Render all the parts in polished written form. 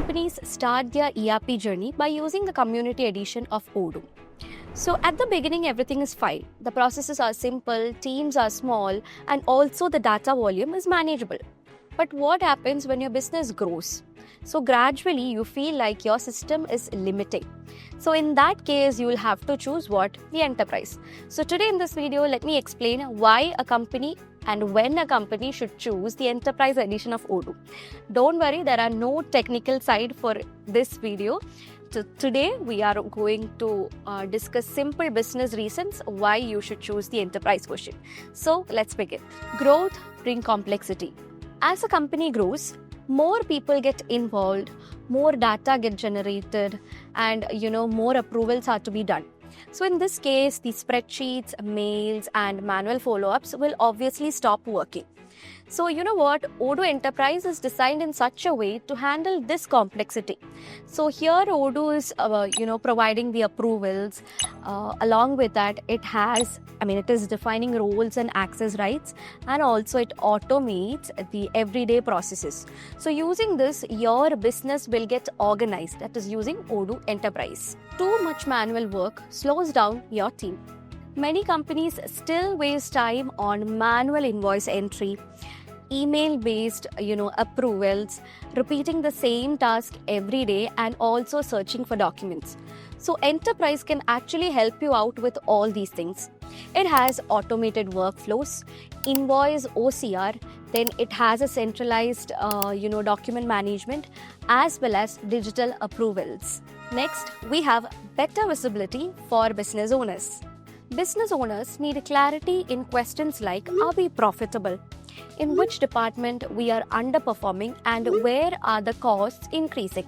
companies start their ERP journey by using the community edition of Odoo. So at the beginning, everything is fine. The processes are simple, teams are small, and also the data volume is manageable. But what happens when your business grows? So gradually you feel like your system is limiting. So in that case, you will have to choose what? The enterprise. So today in this video, let me explain why a company and when a company should choose the enterprise edition of Odoo. Don't worry, there are no technical side for this video. So today we are going to discuss simple business reasons why you should choose the enterprise version. So let's begin. Growth brings complexity. As a company grows, more people get involved, more data get generated, and more approvals are to be done. So in this case, the spreadsheets, mails, and manual follow-ups will obviously stop working. So you know what? Odoo Enterprise is designed in such a way to handle this complexity. So here Odoo is, providing the approvals. Along with that, it is defining roles and access rights, and also it automates the everyday processes. So using this, your business will get organized. That is using Odoo Enterprise. Too much manual work slows down your team. Many companies still waste time on manual invoice entry, email-based, approvals, repeating the same task every day, and also searching for documents. So Enterprise can actually help you out with all these things. It has automated workflows, invoice OCR, then it has a centralized, document management, as well as digital approvals. Next, we have better visibility for business owners. Business owners need clarity in questions like, are we profitable? In which department we are underperforming, and where are the costs increasing?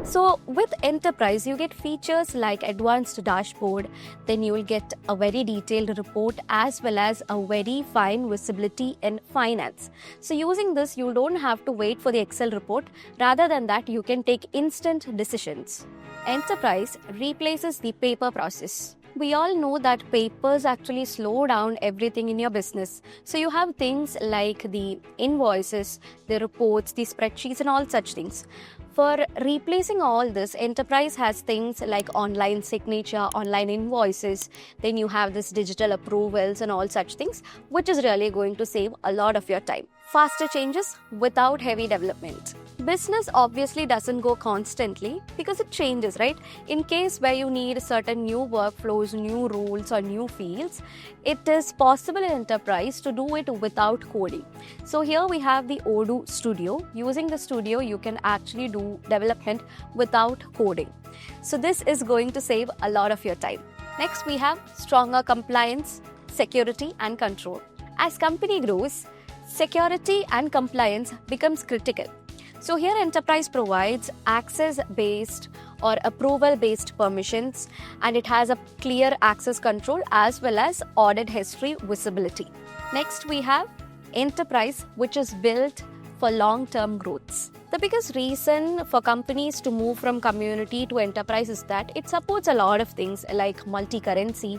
So with Enterprise, you get features like advanced dashboard, then you will get a very detailed report as well as a very fine visibility in finance. So using this, you don't have to wait for the Excel report. Rather than that, you can take instant decisions. Enterprise replaces the paper process. We all know that papers actually slow down everything in your business. So you have things like the invoices, the reports, the spreadsheets, and all such things. For replacing all this, Enterprise has things like online signature, online invoices, then you have this digital approvals and all such things, which is really going to save a lot of your time. Faster changes without heavy development. Business obviously doesn't go constantly because it changes, right? In case where you need certain new workflows, new rules, or new fields, it is possible in Enterprise to do it without coding. So here we have the Odoo Studio. Using the Studio, you can actually do development without coding. So this is going to save a lot of your time. Next, we have stronger compliance, security, and control. As company grows, security and compliance becomes critical. So here Enterprise provides access-based or approval-based permissions, and it has a clear access control as well as audit history visibility. Next, we have Enterprise, which is built for long-term growths. The biggest reason for companies to move from community to enterprise is that it supports a lot of things like multi-currency,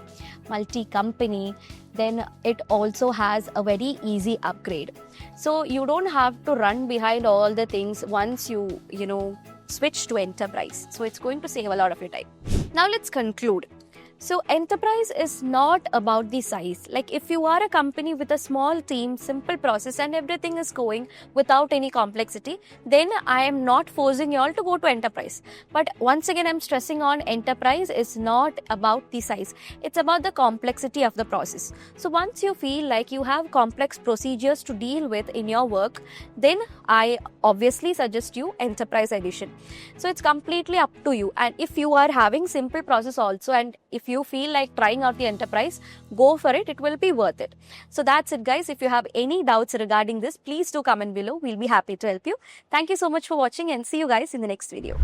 multi-company, then it also has a very easy upgrade. So you don't have to run behind all the things once you switch to enterprise. So it's going to save a lot of your time. Now let's conclude. So enterprise is not about the size. Like if you are a company with a small team, simple process, and everything is going without any complexity, then I am not forcing you all to go to enterprise. But once again, I'm stressing on enterprise is not about the size. It's about the complexity of the process. So once you feel like you have complex procedures to deal with in your work, then I obviously suggest you enterprise edition. So it's completely up to you. And if you are having simple process also, and if you feel like trying out the enterprise, go for it. It will be worth it. So that's it, guys. If you have any doubts regarding this, please do comment below. We'll be happy to help you. Thank you so much for watching, and see you guys in the next video.